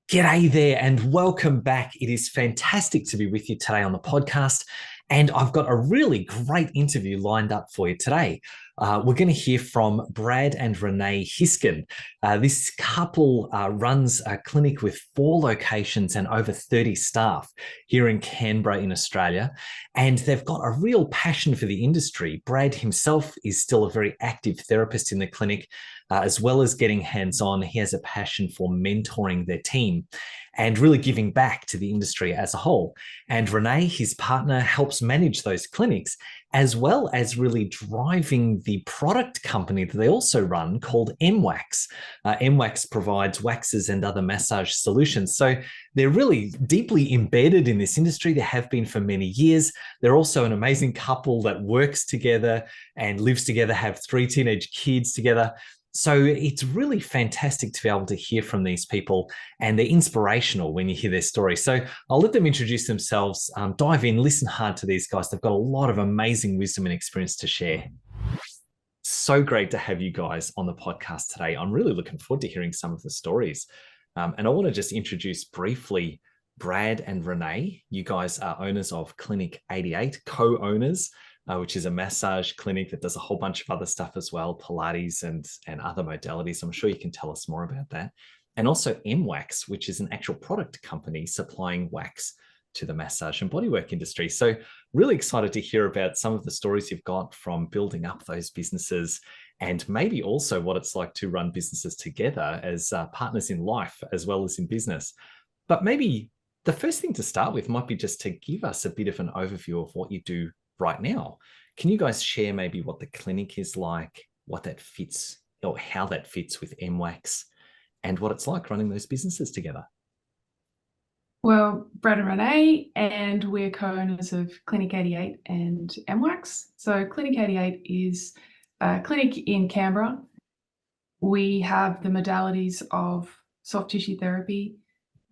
G'day there and welcome back. It is fantastic to be with you today on the podcast. And I've got a really great interview lined up for you today. We're going to hear from Brad and Renee Hiskins. This couple runs a clinic with 4 locations and over 30 staff here in Canberra in Australia. And they've got a real passion for the industry. Brad himself is still a very active therapist in the clinic. As well as getting hands-on, he has a passion for mentoring their team and really giving back to the industry as a whole. And Renee, his partner, helps manage those clinics, as well as really driving the product company that they also run called MWax. MWax provides waxes and other massage solutions. So they're really deeply embedded in this industry. They have been for many years. They're also an amazing couple that works together and lives together, have 3 teenage kids together. So it's really fantastic to be able to hear from these people, and they're inspirational when you hear their story. So I'll let them introduce themselves, dive in, listen hard to these guys. They've got a lot of amazing wisdom and experience to share. So great to have you guys on the podcast today. I'm really looking forward to hearing some of the stories. And I want to just introduce briefly Brad and Renee. You guys are owners of Clinic 88, co-owners, which is a massage clinic that does a whole bunch of other stuff as well, Pilates and other modalities. I'm sure you can tell us more about that. And also MWax, which is an actual product company supplying wax to the massage and bodywork industry. So really excited to hear about some of the stories you've got from building up those businesses, and maybe also what it's like to run businesses together as partners in life as well as in business. But maybe the first thing to start with might be just to give us a bit of an overview of what you do right now. Can you guys share maybe what the clinic is like, what that fits, or how that fits with MWax, and what it's like running those businesses together? Well, Brad and Renee, and we're co-owners of Clinic 88 and MWax. So Clinic 88 is a clinic in Canberra. We have the modalities of soft tissue therapy,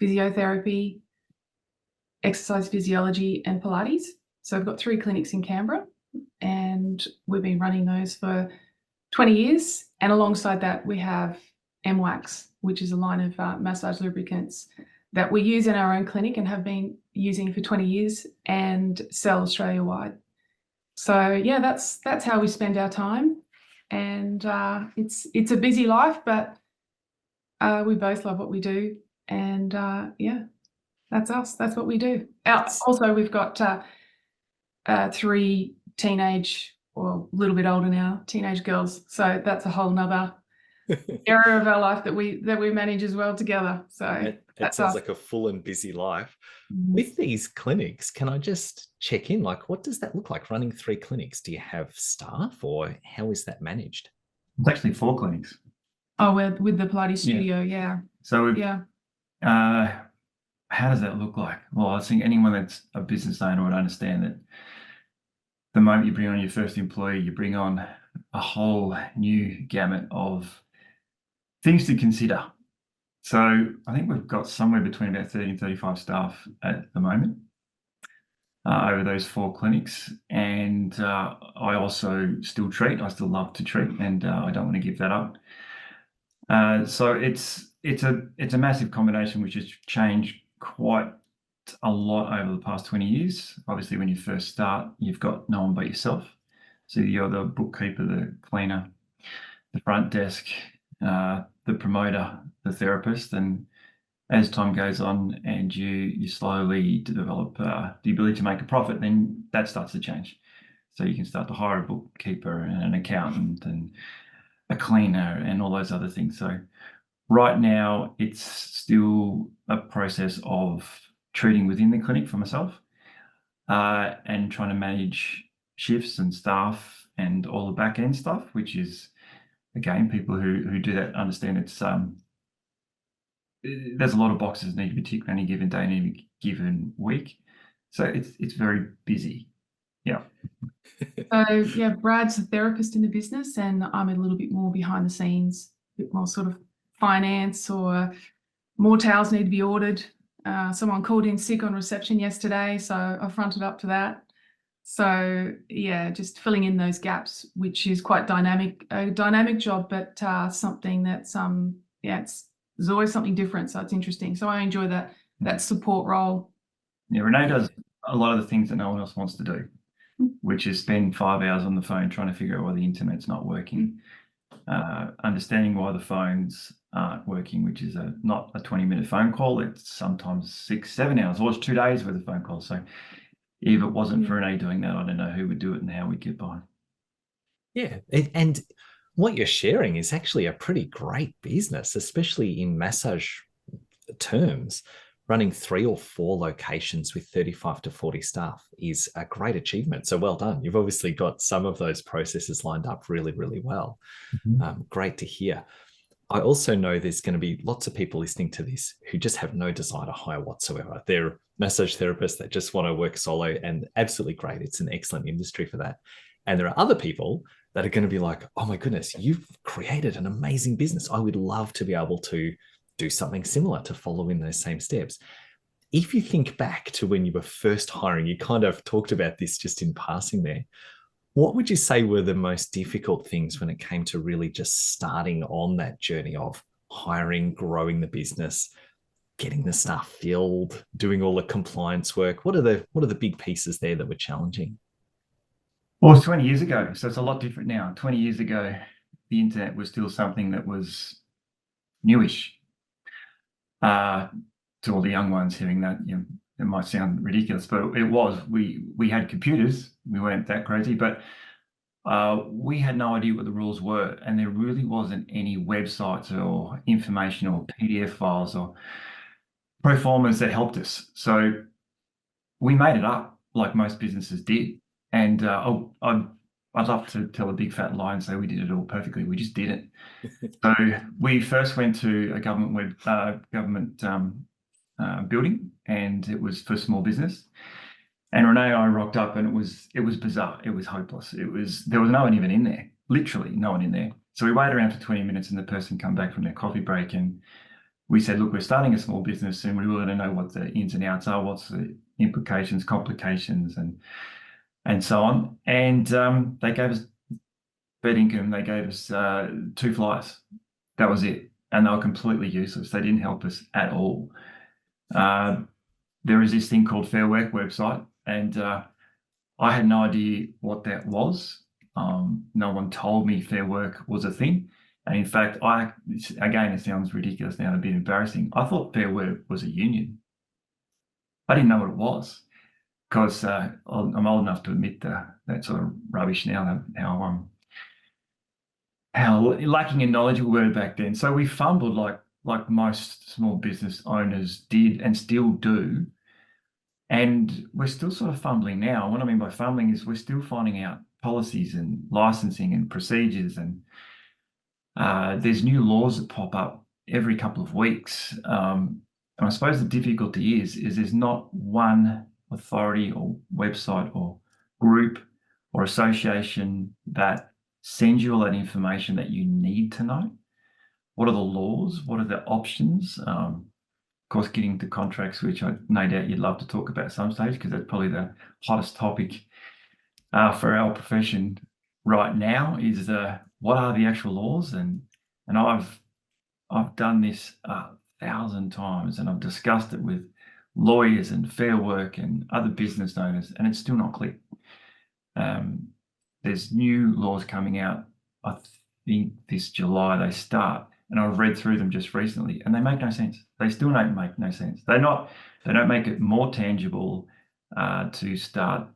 physiotherapy, exercise physiology, and Pilates. So we've got 3 clinics in Canberra, and we've been running those for 20 years. And alongside that, we have MWax, which is a line of massage lubricants that we use in our own clinic and have been using for 20 years and sell Australia-wide. So yeah, that's how we spend our time. And it's a busy life, but we both love what we do. And yeah, that's us. That's what we do. Also, we've got 3 teenage, or a little bit older now, teenage girls. So that's a whole nother area of our life that we manage as well together. So it sounds like a full and busy life. With these clinics, can I just check in? Like, what does that look like running 3 clinics? Do you have staff, or how is that managed? It's actually 4 clinics. Oh, with the Pilates studio, yeah. So how does that look like? Well, I think anyone that's a business owner would understand that the moment you bring on your first employee, you bring on a whole new gamut of things to consider. So I think we've got somewhere between about 30 and 35 staff at the moment over those 4 clinics. And I also still treat. I still love to treat, and I don't want to give that up. So it's a massive combination which has changed quite a lot over the past 20 years. Obviously, when you first start, you've got no one but yourself. So you're the bookkeeper, the cleaner, the front desk, the promoter, the therapist. And as time goes on and you slowly develop the ability to make a profit, then that starts to change. So you can start to hire a bookkeeper and an accountant and a cleaner and all those other things. So right now, it's still a process of treating within the clinic for myself and trying to manage shifts and staff and all the back end stuff, which is, again, people who do that understand it's there's a lot of boxes that need to be ticked on any given day, any given week. So it's very busy. Yeah. So yeah, Brad's a therapist in the business, and I'm a little bit more behind the scenes, a bit more sort of finance, or more towels need to be ordered. Someone called in sick on reception yesterday, so I fronted up to that. So yeah, just filling in those gaps, which is quite a dynamic job, but something that's it's there's always something different. So it's interesting. So I enjoy that support role. Yeah, Renee does a lot of the things that no one else wants to do, which is spend 5 hours on the phone trying to figure out why the internet's not working, understanding why the phones aren't working, which is not a 20-minute phone call. It's sometimes 6, 7 hours, or it's 2 days worth of phone calls. So if it wasn't for Renee doing that, I don't know who would do it and how we'd get by. Yeah. And what you're sharing is actually a pretty great business, especially in massage terms. Running 3 or 4 locations with 35 to 40 staff is a great achievement. So well done. You've obviously got some of those processes lined up really, really well. Great to hear. I also know there's going to be lots of people listening to this who just have no desire to hire whatsoever. They're massage therapists that just want to work solo, and absolutely great. It's an excellent industry for that. And there are other people that are going to be like, oh my goodness, you've created an amazing business. I would love to be able to do something similar to follow in those same steps. If you think back to when you were first hiring, you kind of talked about this just in passing there. What would you say were the most difficult things when it came to really just starting on that journey of hiring, growing the business, getting the staff filled, doing all the compliance work? What are the big pieces there that were challenging? Well, it's 20 years ago, so it's a lot different now. 20 years ago, the internet was still something that was newish. To all the young ones hearing that, it might sound ridiculous, but it was. We had computers. We weren't that crazy, but we had no idea what the rules were, and there really wasn't any websites or information or PDF files or pro formas that helped us. So we made it up like most businesses did. And I'd love to tell a big fat lie and say we did it all perfectly. We just didn't. So we first went to a government building, and it was for small business. And Renee and I rocked up, and it was bizarre. It was hopeless. There was no one even in there, literally no one in there. So we waited around for 20 minutes, and the person come back from their coffee break, and we said, look, we're starting a small business, and we really don't know what the ins and outs are, what's the implications, complications, and so on. And they gave us bed income. They gave us 2 flyers. That was it. And they were completely useless. They didn't help us at all. There is this thing called Fair Work website, and I had no idea what that was. No one told me Fair Work was a thing. And in fact, again, it sounds ridiculous now, a bit embarrassing. I thought Fair Work was a union. I didn't know what it was, because I'm old enough to admit that sort of rubbish now, how lacking in knowledge we were back then. So we fumbled like most small business owners did and still do. And we're still sort of fumbling now. What I mean by fumbling is we're still finding out policies and licensing and procedures, and there's new laws that pop up every couple of weeks. And I suppose the difficulty is there's not one authority or website or group or association that sends you all that information that you need to know. What are the laws? What are the options? Of course, getting to contracts, which I no doubt you'd love to talk about at some stage, because that's probably the hottest topic for our profession right now, is what are the actual laws? And I've done this 1,000 times, and I've discussed it with lawyers and Fair Work and other business owners, and it's still not clear. There's new laws coming out. I think this July they start, and I've read through them just recently, and they make no sense. They still don't make no sense. They don't make it more tangible to start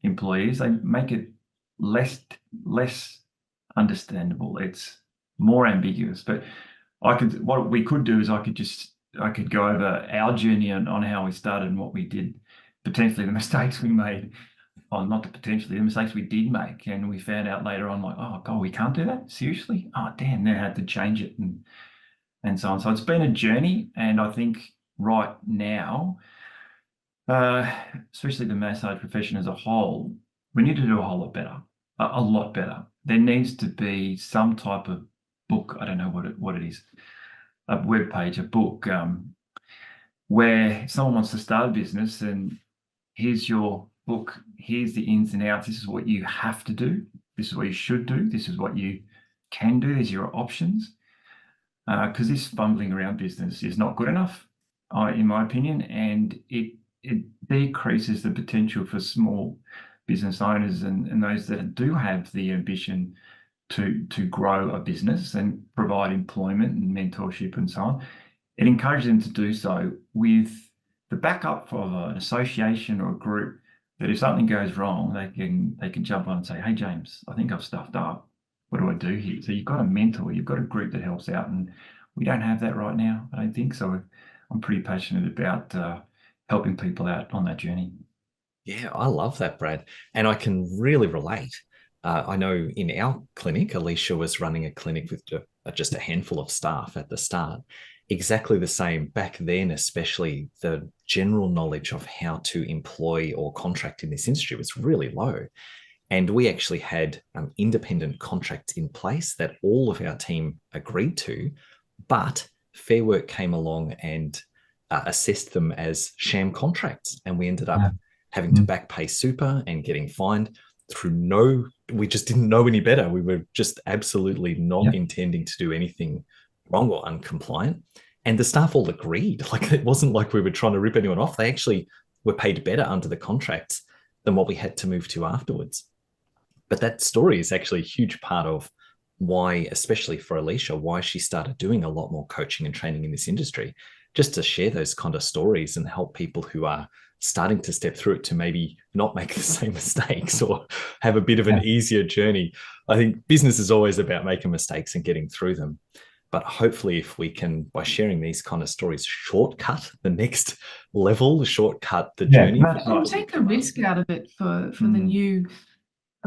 employees. They make it less understandable. It's more ambiguous. But what we could do is I could go over our journey on how we started and what we did, potentially the mistakes we made. Oh, not potentially, the mistakes we did make, and we found out later on, like, oh God, we can't do that, seriously? Oh damn, now I had to change it, and so on. So it's been a journey, and I think right now, especially the massage profession as a whole, we need to do a whole lot better, a lot better. There needs to be some type of book, I don't know what it is, a web page, a book, where someone wants to start a business, and here's your book, here's the ins and outs, this is what you have to do, this is what you should do, this is what you can do, these are your options. because this fumbling around business is not good enough, in my opinion, and it decreases the potential for small business owners and those that do have the ambition to grow a business and provide employment and mentorship and so on. It encourages them to do so with the backup of an association or a group that if something goes wrong, they can jump on and say, "Hey, James, I think I've stuffed up. What do I do here?" So you've got a mentor, you've got a group that helps out, and we don't have that right now, I don't think. So I'm pretty passionate about helping people out on that journey. Yeah, I love that, Brad. And I can really relate. I know in our clinic, Alicia was running a clinic with just a handful of staff at the start. Exactly the same back then, especially the general knowledge of how to employ or contract in this industry was really low. And we actually had independent contracts in place that all of our team agreed to, but Fair Work came along and assessed them as sham contracts. And we ended up having to back pay super and getting fined through we just didn't know any better. We were just absolutely not intending to do anything wrong or uncompliant. And the staff all agreed. Like, it wasn't like we were trying to rip anyone off. They actually were paid better under the contracts than what we had to move to afterwards. But that story is actually a huge part of why, especially for Alicia, why she started doing a lot more coaching and training in this industry, just to share those kind of stories and help people who are starting to step through it to maybe not make the same mistakes or have a bit of an easier journey. I think business is always about making mistakes and getting through them. But hopefully, if we can, by sharing these kind of stories, shortcut the next level, shortcut the journey. And take the risk out of it for the new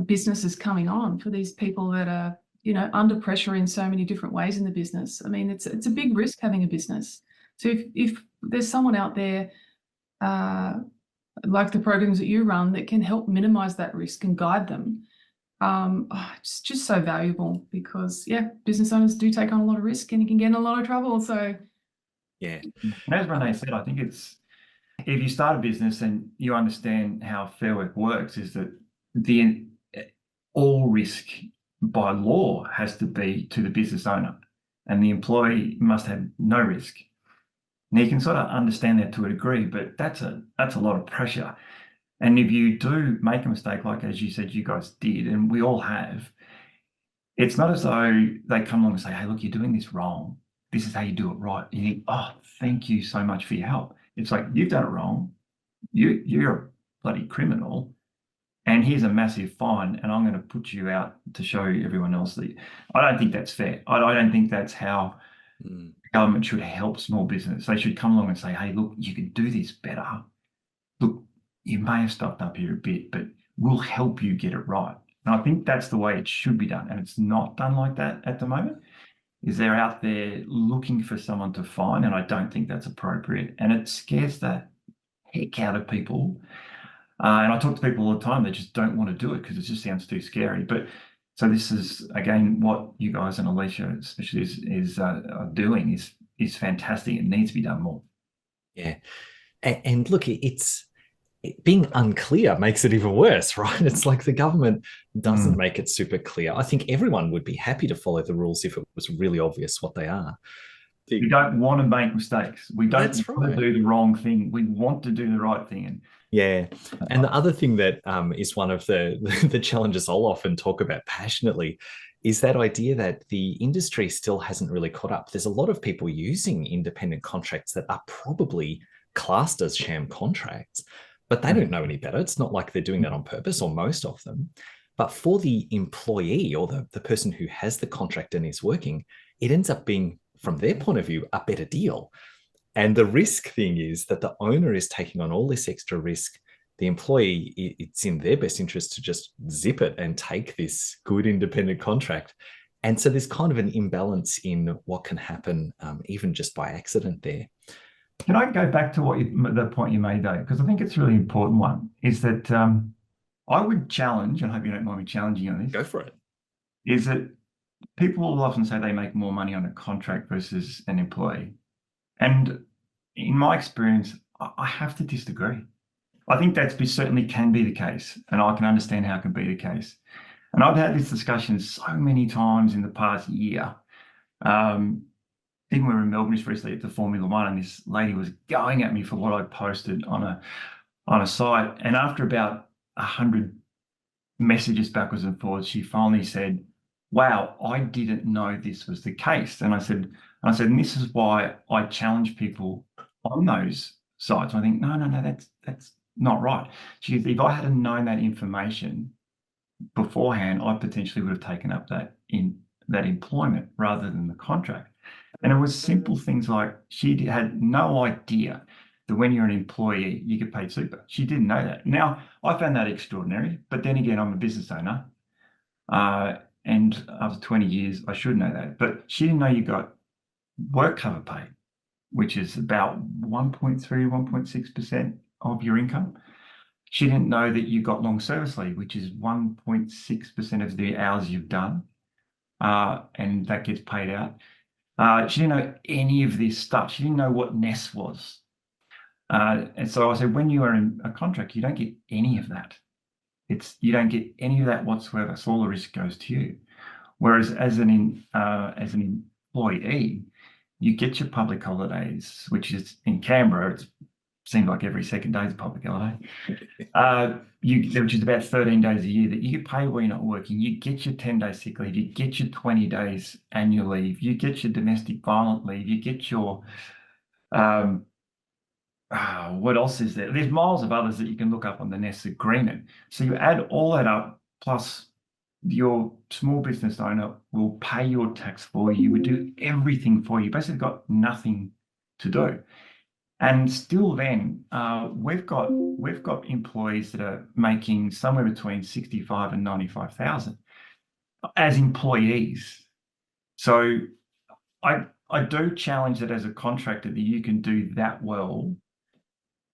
businesses coming on, for these people that are, under pressure in so many different ways in the business. I mean, it's a big risk having a business. So if there's someone out there, like the programs that you run, that can help minimize that risk and guide them, it's just so valuable, because business owners do take on a lot of risk and you can get in a lot of trouble. So and as Renee said, I think it's, if you start a business and you understand how Fair Work works, is that all risk by law has to be to the business owner, and the employee must have no risk. Now you can sort of understand that to a degree, but that's a lot of pressure. And if you do make a mistake, like as you said, you guys did, and we all have, it's not as though they come along and say, "Hey, look, you're doing this wrong. This is how you do it right." You think, "Oh, thank you so much for your help." It's like, you've done it wrong. You're a bloody criminal, and here's a massive fine, and I'm going to put you out to show everyone else that. I don't think that's fair. I don't think that's how the government should help small business. They should come along and say, "Hey, look, you can do this better. Look, you may have stuffed up here a bit, but we'll help you get it right." And I think that's the way it should be done. And it's not done like that at the moment. Is they're out there looking for someone to fine, and I don't think that's appropriate. And it scares the heck out of people. And I talk to people all the time that just don't want to do it because it just sounds too scary. But so this is, again, what you guys and Alicia especially is doing is fantastic. It needs to be done more. Yeah. And look, being unclear makes it even worse, right? It's like the government doesn't make it super clear. I think everyone would be happy to follow the rules if it was really obvious what they are. We don't want to make mistakes. We don't want to do the wrong thing. We want to do the right thing. And the other thing that is one of the challenges I'll often talk about passionately is that idea that the industry still hasn't really caught up. There's a lot of people using independent contracts that are probably classed as sham contracts, but they don't know any better. It's not like they're doing that on purpose, or most of them. But for the employee or the person who has the contract and is working, it ends up being, from their point of view, a better deal. And the risk thing is that the owner is taking on all this extra risk. The employee, it's in their best interest to just zip it and take this good independent contract. And so there's kind of an imbalance in what can happen, even just by accident there. Can I go back to the point you made, though? Because I think it's a really important one, is that I would challenge, and I hope you don't mind me challenging on this. Go for it. Is that people will often say they make more money on a contract versus an employee. And in my experience, I have to disagree. I think that certainly can be the case, and I can understand how it can be the case. And I've had this discussion so many times in the past year. even when we were in Melbourne just recently at the Formula One, and this lady was going at me for what I'd posted on a site. And after about 100 messages backwards and forwards, she finally said, "Wow, I didn't know this was the case." And I said, and this is why I challenge people on those sites. I think, no, that's not right. She goes, if I had known that information beforehand, I potentially would have taken up that employment rather than the contract. And it was simple things like she had no idea that when you're an employee, you get paid super. She didn't know that. Now, I found that extraordinary, but then again, I'm a business owner. And after 20 years, I should know that. But she didn't know you got work cover pay, which is about 1.3, 1.6% of your income. She didn't know that you got long service leave, which is 1.6% of the hours you've done, and that gets paid out. She didn't know any of this stuff. She didn't know what NES was. And so I said, when you are in a contract, you don't get any of that. You don't get any of that whatsoever. So all the risk goes to you. Whereas as an employee, you get your public holidays, which is in Canberra, it seems like every second day is a public holiday, which is about 13 days a year that you get paid while you're not working. You get your 10-day sick leave, you get your 20 days annual leave, you get your domestic violence leave, you get your what else is there? There's miles of others that you can look up on the NES agreement. So you add all that up, plus your small business owner will pay your tax for you, would do everything for you, basically got nothing to do. And still then, we've got employees that are making somewhere between 65 and 95,000 as employees. So I do challenge that as a contractor that you can do that well,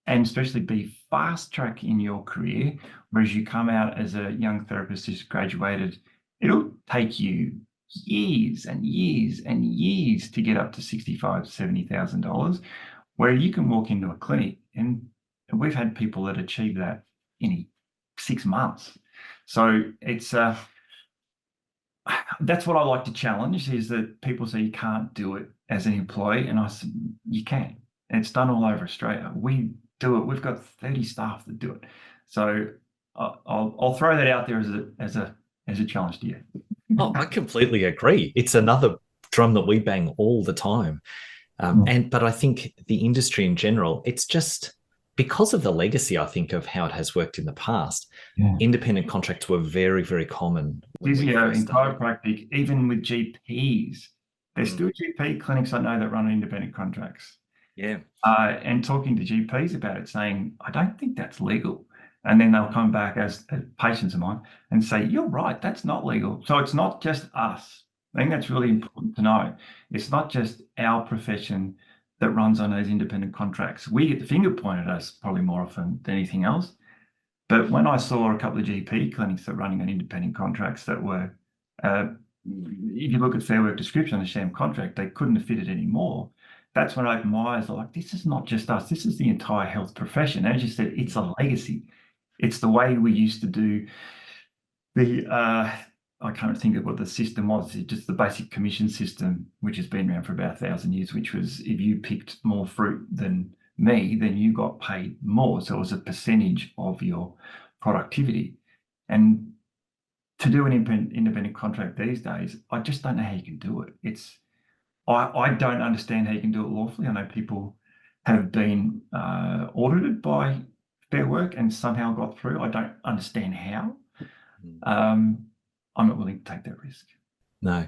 and especially be fast track in your career, whereas you come out as a young therapist who's graduated, it'll take you years and years and years to get up to $65,000 to $70,000, where you can walk into a clinic and we've had people that achieve that in 6 months. So it's that's what I like to challenge, is that people say you can't do it as an employee, and I said you can. And it's done all over Australia. We do it. We've got 30 staff that do it. So I'll throw that out there as a challenge to you. Oh, I completely agree. It's another drum that we bang all the time. But I think the industry in general, it's just because of the legacy, I think, of how it has worked in the past. Yeah. Independent contracts were very, very common. Physio, in chiropractic, even with GPs, there's still GP clinics I know that run independent contracts. Yeah. And talking to GPs about it, saying, I don't think that's legal. And then they'll come back as patients of mine and say, you're right, that's not legal. So it's not just us. I think that's really important to know. It's not just our profession that runs on those independent contracts. We get the finger pointed at us probably more often than anything else. But when I saw a couple of GP clinics that are running on independent contracts that were, if you look at Fair Work description on the sham contract, they couldn't have fitted anymore. That's when I opened my eyes. I'm like, this is not just us. This is the entire health profession. As you said, it's a legacy. It's the way we used to do the, I can't think of what the system was. It's just the basic commission system, which has been around for about 1,000 years, which was if you picked more fruit than me, then you got paid more. So it was a percentage of your productivity. And to do an independent contract these days, I just don't know how you can do it. I don't understand how you can do it lawfully. I know people have been audited by Fair Work and somehow got through. I don't understand how. I'm not willing to take that risk. No.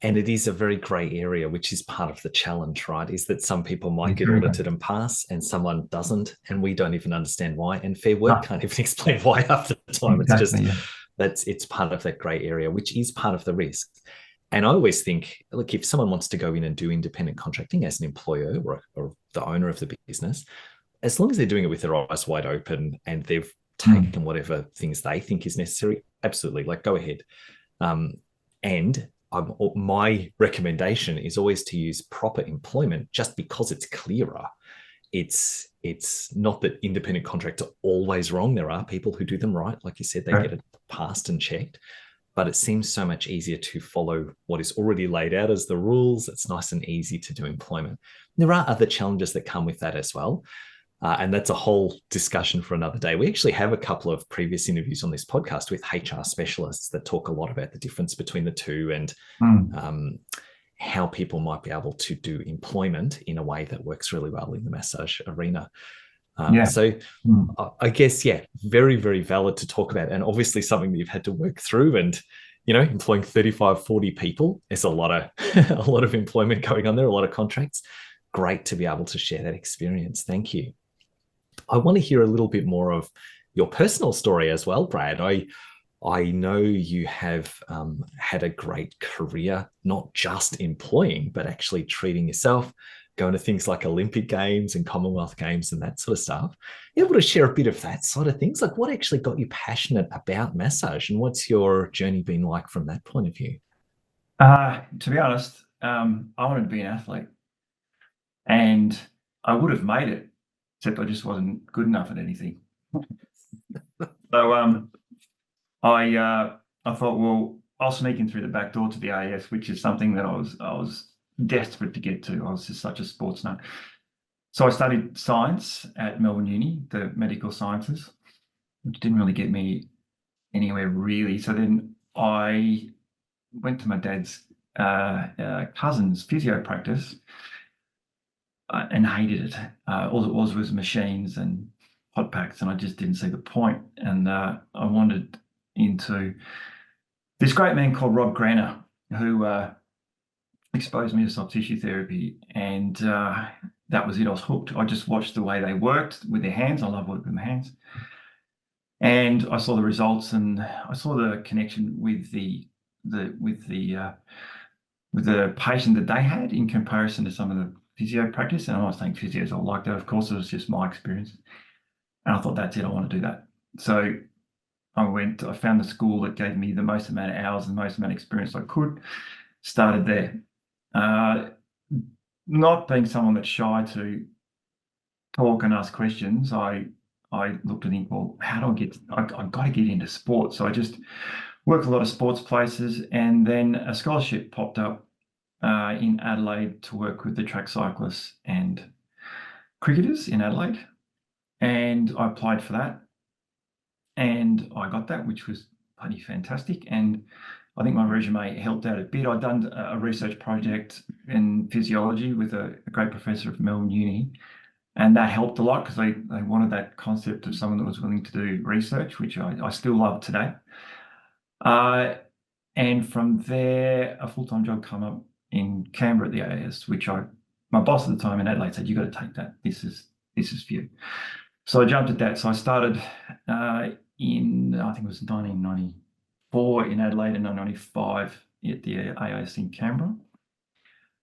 And it is a very grey area, which is part of the challenge, right? Is that some people might get audited and pass and someone doesn't, and we don't even understand why. And Fair Work can't even explain why half the time. Exactly, it's part of that grey area, which is part of the risk. And I always think, look, if someone wants to go in and do independent contracting as an employer or the owner of the business, as long as they're doing it with their eyes wide open and they've taken whatever things they think is necessary, absolutely, like go ahead. And my recommendation is always to use proper employment just because it's clearer. It's not that independent contracts are always wrong. There are people who do them right. Like you said, they get it passed and checked. but it seems so much easier to follow what is already laid out as the rules. It's nice and easy to do employment. There are other challenges that come with that as well. And that's a whole discussion for another day. We actually have a couple of previous interviews on this podcast with HR specialists that talk a lot about the difference between the two and how people might be able to do employment in a way that works really well in the massage arena. So I guess, very, very valid to talk about, and obviously something that you've had to work through. And, employing 35, 40 people, there's a lot of employment going on there, a lot of contracts. Great to be able to share that experience. Thank you. I want to hear a little bit more of your personal story as well, Brad. I know you have had a great career, not just employing, but actually treating yourself, going to things like Olympic Games and Commonwealth Games and that sort of stuff. You able to share a bit of that sort of things? Like, what actually got you passionate about massage, and what's your journey been like from that point of view? To be honest, I wanted to be an athlete, and I would have made it, except I just wasn't good enough at anything. So I thought, well, I'll sneak in through the back door to the AS, which is something that I was desperate to get to. I was just such a sports nut. So I studied science at Melbourne Uni, the medical sciences, which didn't really get me anywhere really. So then I went to my dad's cousin's physio practice and hated it. All it was machines and hot packs, and I just didn't see the point. And I wandered into this great man called Rob Granner, who exposed me to soft tissue therapy, and that was it. I was hooked. I just watched the way they worked with their hands. I love working with my hands, and I saw the results, and I saw the connection with the patient that they had in comparison to some of the physio practice. And I'm not saying physios all like that. Of course, it was just my experience, and I thought, that's it. I want to do that. So I found the school that gave me the most amount of hours and the most amount of experience I could. Started there. Not being someone that's shy to talk and ask questions, I looked and think, well, how do I've got to get into sports. So I just worked a lot of sports places, and then a scholarship popped up in Adelaide to work with the track cyclists and cricketers in Adelaide. And I applied for that, and I got that, which was bloody fantastic. And I think my resume helped out a bit. I'd done a research project in physiology with a great professor from Melbourne Uni, and that helped a lot because they wanted that concept of someone that was willing to do research, which I still love today. And from there, a full-time job came up in Canberra at the AS, which my boss at the time in Adelaide said, "You've got to take that. This is for you." So I jumped at that. So I started in, I think it was 1994 in Adelaide and 1995 at the AIS in Canberra.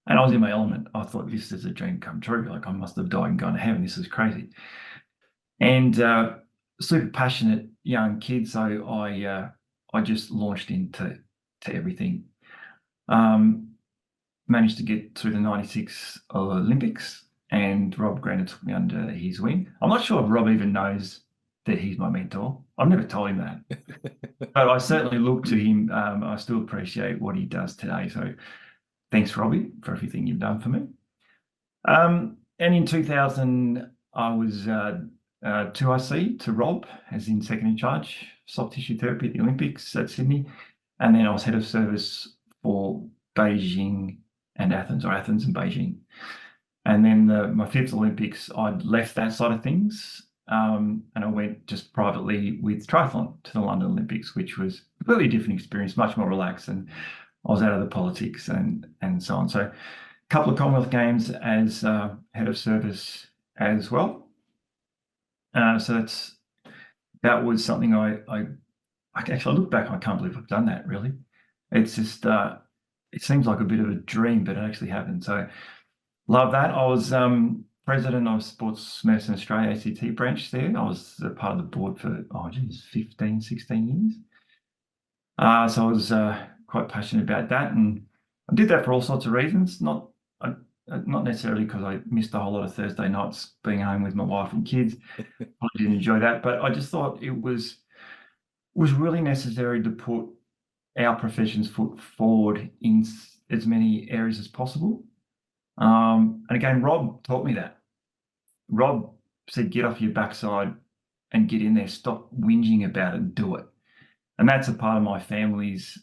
And I was in my element. I thought, this is a dream come true. Like, I must have died and gone to heaven. This is crazy. And super passionate young kid. So I just launched into everything. Managed to get through the 96 Olympics, and Rob Granner took me under his wing. I'm not sure if Rob even knows that he's my mentor. I've never told him that. But I certainly look to him. I still appreciate what he does today. So thanks, Robbie, for everything you've done for me. And in 2000, I was 2IC to Rob, as in second in charge, soft tissue therapy at the Olympics at Sydney. And then I was head of service for Beijing and Athens, or Athens and Beijing. And then my fifth Olympics, I'd left that side of things, and I went just privately with triathlon to the London Olympics, which was a completely different experience, much more relaxed, and I was out of the politics and so on. So a couple of Commonwealth Games as head of service as well. So that was something I actually look back, I can't believe I've done that, really. It's just, it seems like a bit of a dream, but it actually happened. So love that. I was president of Sports Medicine Australia ACT branch there. I was a part of the board for 15, 16 years. So I was quite passionate about that, and I did that for all sorts of reasons. Not necessarily because I missed a whole lot of Thursday nights being home with my wife and kids. I didn't enjoy that, but I just thought it was really necessary to put our profession's foot forward in as many areas as possible. And again, Rob taught me that. Rob said, get off your backside and get in there. Stop whinging about it and do it. And that's a part of my family's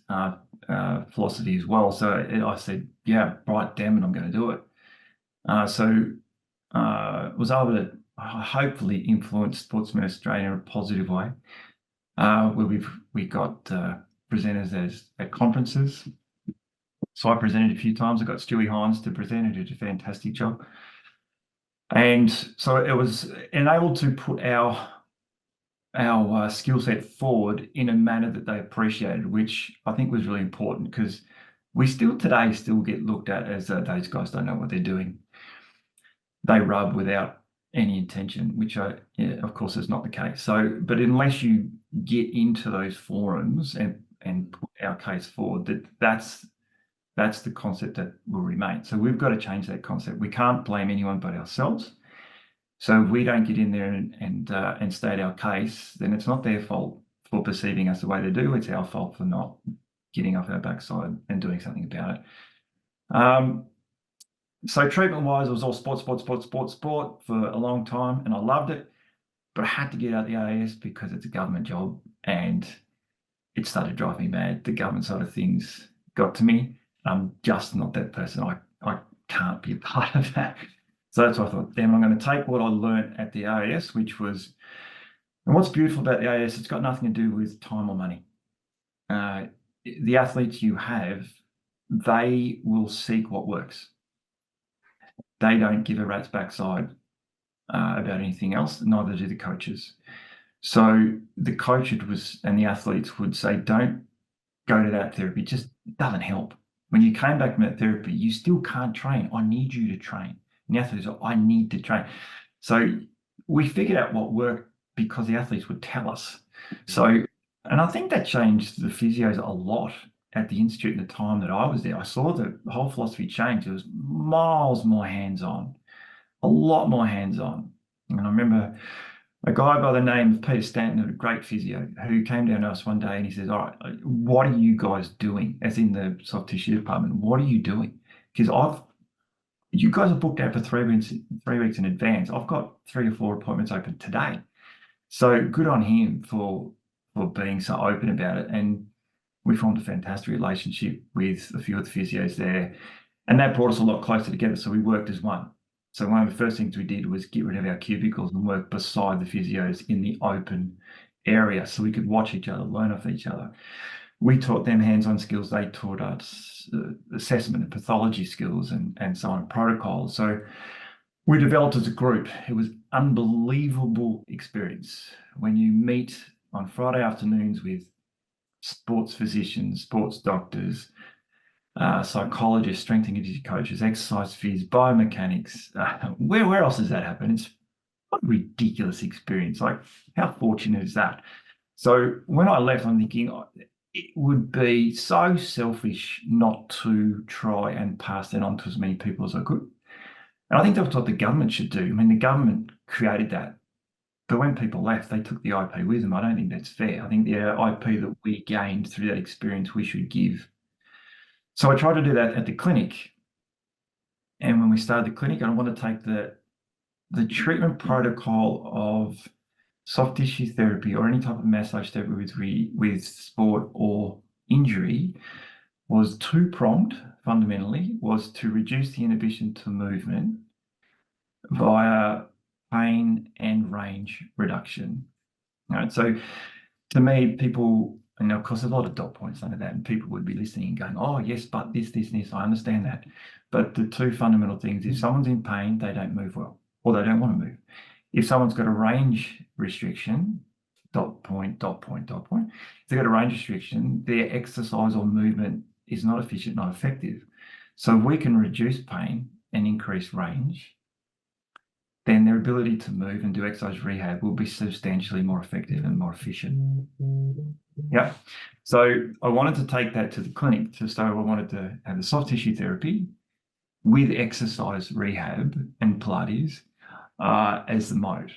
philosophy as well. So I said, yeah, right, damn it, I'm going to do it. Was able to hopefully influence Sportsmen Australia in a positive way, where we got presenters at conferences. So I presented a few times. I got Stewie Hines to present, who did a fantastic job. And so it was enabled to put our skill set forward in a manner that they appreciated, which I think was really important, because we still today get looked at as those guys don't know what they're doing. They rub without any intention, which of course is not the case. So, but unless you get into those forums and put our case forward, that's the concept that will remain. So we've got to change that concept. We can't blame anyone but ourselves. So if we don't get in there and state our case, then it's not their fault for perceiving us the way they do. It's our fault for not getting off our backside and doing something about it. So treatment-wise, it was all sport for a long time, and I loved it. But I had to get out the AIS because it's a government job, and it started driving me mad. The government side of things got to me. I'm just not that person. I can't be a part of that. So that's why I thought, damn, I'm going to take what I learned at the AIS, which was, and what's beautiful about the AIS, it's got nothing to do with time or money. The athletes you have, they will seek what works. They don't give a rat's backside about anything else, neither do the coaches. So the coaches and the athletes would say, don't go to that therapy, just doesn't help. When you came back from that therapy, you still can't train. I need you to train. And the athletes are, I need to train. So we figured out what worked because the athletes would tell us. So, and I think that changed the physios a lot at the Institute in the time that I was there. I saw the whole philosophy change. It was miles more hands-on, a lot more hands-on. And I remember a guy by the name of Peter Stanton, a great physio, who came down to us one day and he says, all right, what are you guys doing? As in the soft tissue department, what are you doing? Because you guys are booked out for 3 weeks in advance. I've got 3 or 4 appointments open today. So good on him for being so open about it. And we formed a fantastic relationship with a few of the physios there. And that brought us a lot closer together. So we worked as one. So one of the first things we did was get rid of our cubicles and work beside the physios in the open area so we could watch each other, learn off each other. We taught them hands-on skills. They taught us assessment and pathology skills and so on, protocols. So we developed as a group. It was unbelievable experience when you meet on Friday afternoons with sports physicians, sports doctors, psychologists, strength and conditioning coaches, exercise phys, biomechanics. Where else does that happen? It's a ridiculous experience. Like, how fortunate is that? So when I left, I'm thinking it would be so selfish not to try and pass that on to as many people as I could. And I think that's what the government should do. I mean, the government created that. But when people left, they took the IP with them. I don't think that's fair. I think the IP that we gained through that experience, we should give. So I tried to do that at the clinic. And when we started the clinic, I want to take the treatment protocol of soft tissue therapy or any type of massage therapy with sport or injury was two-pronged, fundamentally, was to reduce the inhibition to movement via pain and range reduction. All right, so to me, people, and of course, there's a lot of dot points under that, and people would be listening and going, oh, yes, but this, and this, I understand that. But the two fundamental things, if someone's in pain, they don't move well, or they don't want to move. If someone's got a range restriction, dot point, if they've got a range restriction, their exercise or movement is not efficient, not effective. So if we can reduce pain and increase range, then their ability to move and do exercise rehab will be substantially more effective and more efficient. Yeah. So I wanted to take that to the clinic. So I wanted to have the soft tissue therapy with exercise rehab and Pilates as the mode.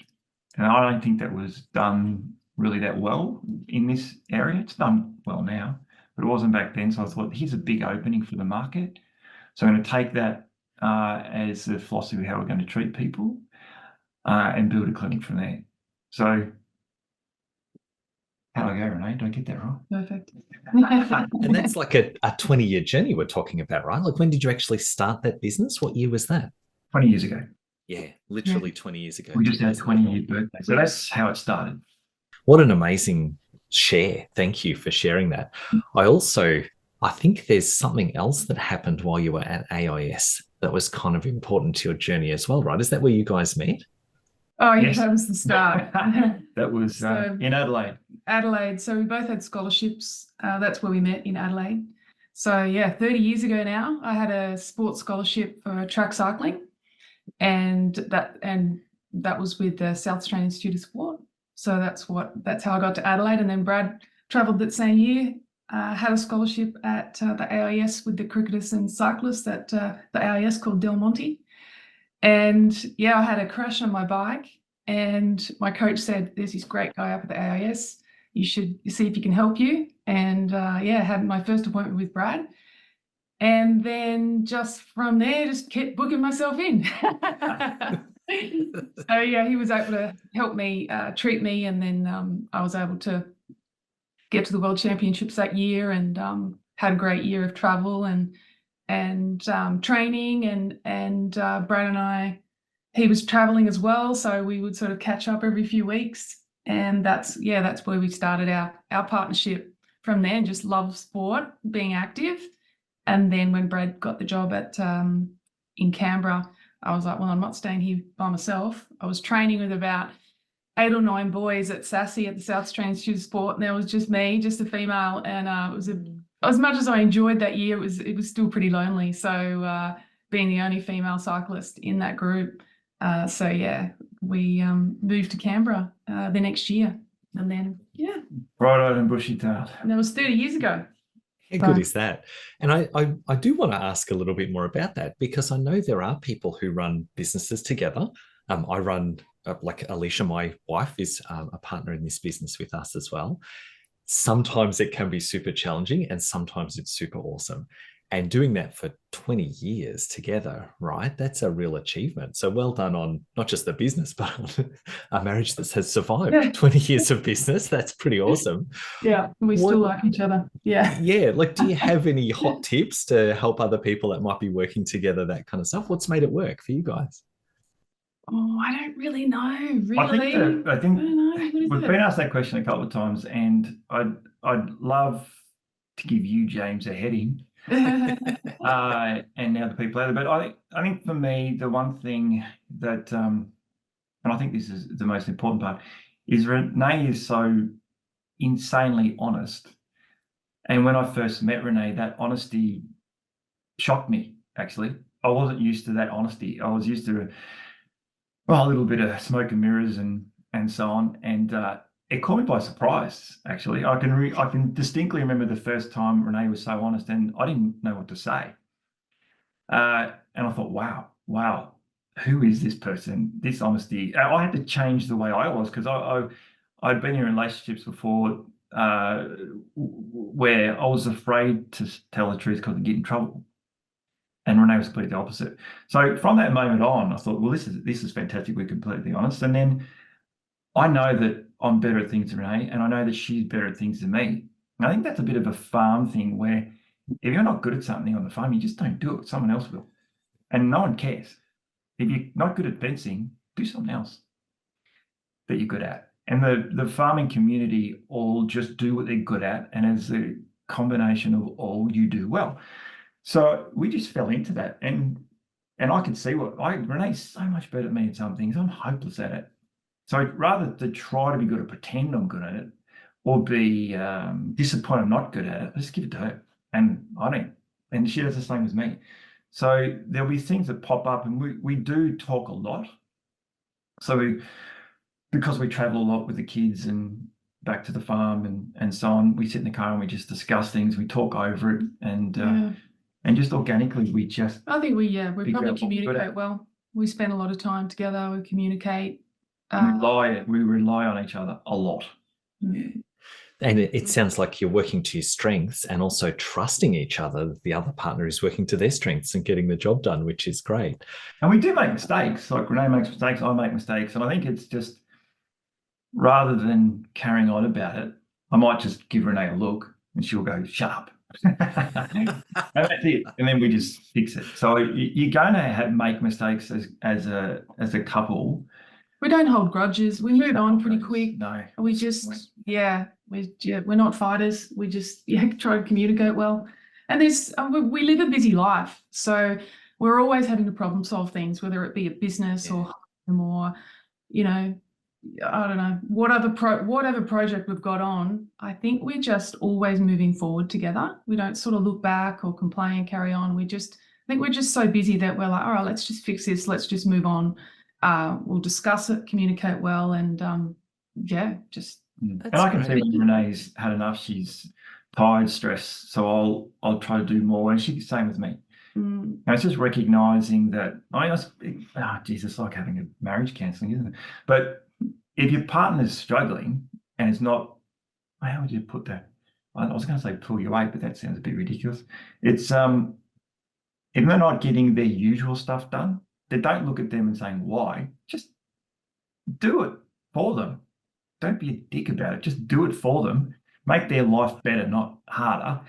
And I don't think that was done really that well in this area. It's done well now, but it wasn't back then. So I thought, here's a big opening for the market. So I'm going to take that as the philosophy of how we're going to treat people and build a clinic from there. So how do I go, Renee? Did I get that wrong? Perfect. And that's like a 20-year journey we're talking about, right? Like, when did you actually start that business? What year was that? 20 years ago. Yeah, literally 20 years ago. We just had 20-year birthday. So that's how it started. What an amazing share. Thank you for sharing that. I think there's something else that happened while you were at AIS that was kind of important to your journey as well, right? Is that where you guys met? Oh, yeah, yes. That was the start. That was in Adelaide. Adelaide. So we both had scholarships. That's where we met, in Adelaide. So yeah, 30 years ago now, I had a sports scholarship for track cycling, and that was with the South Australian Institute of Sport. So that's how I got to Adelaide. And then Brad travelled that same year, had a scholarship at the AIS with the cricketers and cyclists at the AIS called Del Monte. And yeah, I had a crash on my bike, and my coach said, there's this great guy up at the AIS. You should see if he can help you. And yeah, I had my first appointment with Brad. And then just from there, just kept booking myself in. So yeah, he was able to help me, treat me. And then I was able to get to the World Championships that year, and had a great year of travel and training. And Brad and I, he was traveling as well, so we would sort of catch up every few weeks. And that's where we started our partnership from there, and just love sport, being active. And then when Brad got the job at in Canberra, I was like, well, I'm not staying here by myself. I was training with about 8 or 9 boys at SASI at the South Australian Institute of Sport, and there was just me, just a female. And it was as much as I enjoyed that year, it was still pretty lonely. So being the only female cyclist in that group. So yeah, we moved to Canberra the next year, and then yeah, bright-eyed and bushy-tailed. And that was 30 years ago. How good is that? And I do want to ask a little bit more about that, because I know there are people who run businesses together. I run, like Alicia, my wife, is a partner in this business with us as well. Sometimes it can be super challenging, and sometimes it's super awesome. And doing that for 20 years together, right? That's a real achievement. So well done on not just the business, but on a marriage that has survived 20 years of business. That's pretty awesome. Yeah, we still like each other. Yeah. Yeah, like, do you have any hot tips to help other people that might be working together, that kind of stuff? What's made it work for you guys? Oh, I don't really know, really. I think we've been asked that question a couple of times, and I'd love to give you, James, a heading. And now the people out there. But I think for me, the one thing that, and I think this is the most important part, is Renee is so insanely honest. And when I first met Renee, that honesty shocked me, actually. I wasn't used to that honesty. I was used to a little bit of smoke and mirrors and so on. And it caught me by surprise, actually. I can distinctly remember the first time Renee was so honest, and I didn't know what to say. And I thought, wow, who is this person? This honesty. I had to change the way I was, because I'd been in relationships before where I was afraid to tell the truth because I'd get in trouble. And Renee was completely the opposite. So from that moment on, I thought, well, this is fantastic. We're completely honest. And then I know that I'm better at things than Renee, and I know that she's better at things than me. And I think that's a bit of a farm thing, where if you're not good at something on the farm, you just don't do it. Someone else will. And no one cares. If you're not good at fencing, do something else that you're good at. And the farming community all just do what they're good at, and as a combination of all, you do well. So we just fell into that, and I can see Renee's so much better at me at some things. I'm hopeless at it. So rather than try to be good or pretend I'm good at it, or be disappointed I'm not good at it, I just give it to her. And I don't. And she does the same as me. So there'll be things that pop up, and we do talk a lot. So because we travel a lot with the kids and back to the farm and so on, we sit in the car and we just discuss things. We talk over it, and just organically, I think we probably communicate well. We spend a lot of time together. We communicate. We rely on each other a lot. Yeah. And it sounds like you're working to your strengths and also trusting each other that the other partner is working to their strengths and getting the job done, which is great. And we do make mistakes. Like Renee makes mistakes, I make mistakes. And I think it's just, rather than carrying on about it, I might just give Renee a look and she'll go, shut up. And that's it. And then we just fix it. So you're going to make mistakes as a couple. We don't hold grudges. We move on pretty quick. No. We just, we're not fighters. We just try to communicate well. And we live a busy life. So we're always having to problem solve things, whether it be a business or home or, I don't know, whatever project we've got on. I think we're just always moving forward together. We don't sort of look back or complain, carry on. I think we're just so busy that we're like, all right, let's just fix this. Let's just move on. We'll discuss it, communicate well, and just. And I can see when Renee's had enough. She's tired, stressed. So I'll try to do more, and she's the same with me. And it's just recognizing that. It's like having a marriage counselling, isn't it? But if your partner's struggling and it's not, how would you put that? I was going to say pull your weight, but that sounds a bit ridiculous. It's if they're not getting their usual stuff done, they don't look at them and saying why. Just do it for them. Don't be a dick about it. Just do it for them. Make their life better, not harder.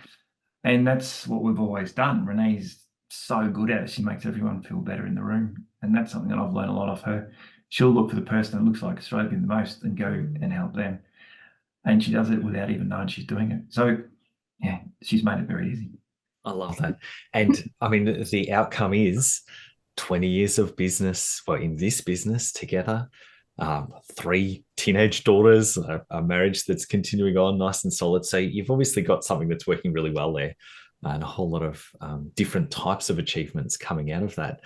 And that's what we've always done. Renee's so good at it. She makes everyone feel better in the room. And that's something that I've learned a lot of her. She'll look for the person that looks like struggling the most and go and help them. And she does it without even knowing she's doing it. So, yeah, she's made it very easy. I love that. And I mean, the outcome is 20 years of business, in this business together, 3 teenage daughters, a marriage that's continuing on nice and solid. So you've obviously got something that's working really well there, and a whole lot of different types of achievements coming out of that.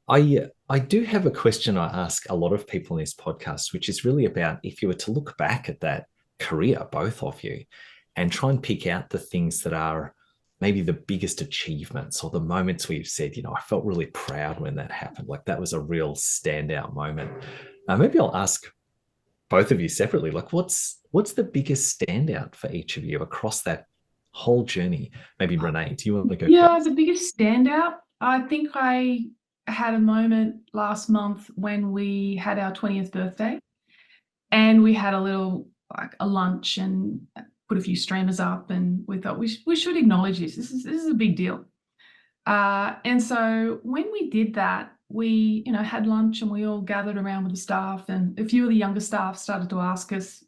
I do have a question I ask a lot of people in this podcast, which is really about if you were to look back at that career, both of you, and try and pick out the things that are maybe the biggest achievements or the moments where you've said, I felt really proud when that happened. Like that was a real standout moment. Maybe I'll ask both of you separately, like what's the biggest standout for each of you across that whole journey? Maybe Renee, do you want to go first? The biggest standout, I think I had a moment last month when we had our 20th birthday and we had a little a lunch and put a few streamers up, and we thought we should acknowledge this. This is a big deal. And so when we did that, we had lunch and we all gathered around with the staff, and a few of the younger staff started to ask us,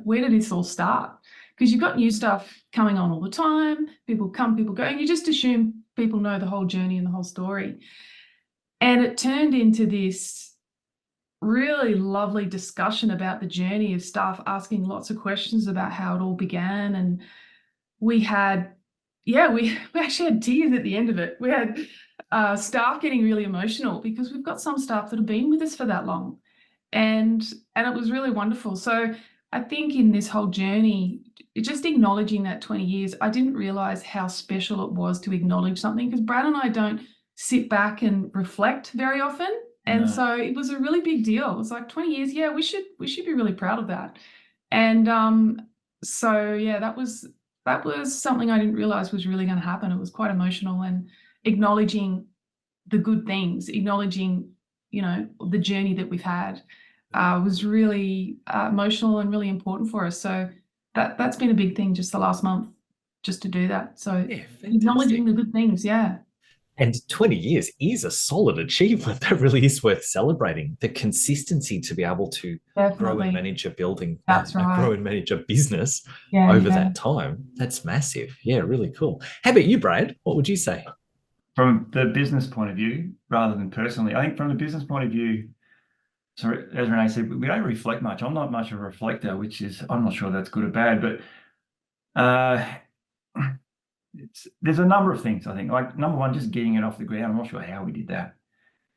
where did this all start? Because you've got new stuff coming on all the time. People come, people go, and you just assume people know the whole journey and the whole story. And it turned into this really lovely discussion about the journey of staff asking lots of questions about how it all began. And we had, we actually had tears at the end of it. We had staff getting really emotional because we've got some staff that have been with us for that long. And it was really wonderful. So I think in this whole journey, just acknowledging that 20 years, I didn't realize how special it was to acknowledge something, because Brad and I don't sit back and reflect very often. And so it was a really big deal. It was like 20 years. Yeah, we should be really proud of that. And that was something I didn't realize was really going to happen. It was quite emotional, and acknowledging the good things, acknowledging, the journey that we've had was really emotional and really important for us. So that's been a big thing just the last month, just to do that. So acknowledging the good things. Yeah. And 20 years is a solid achievement. That really is worth celebrating. The consistency to be able to grow and manage a building, grow and manage a business over that time. That's massive. Yeah, really cool. How about you, Brad? What would you say? From the business point of view, rather than personally, I think from the business point of view, so as Renee said, we don't reflect much. I'm not much of a reflector, which is, I'm not sure that's good or bad, but there's a number of things, I think. Like, number one, just getting it off the ground. I'm not sure how we did that.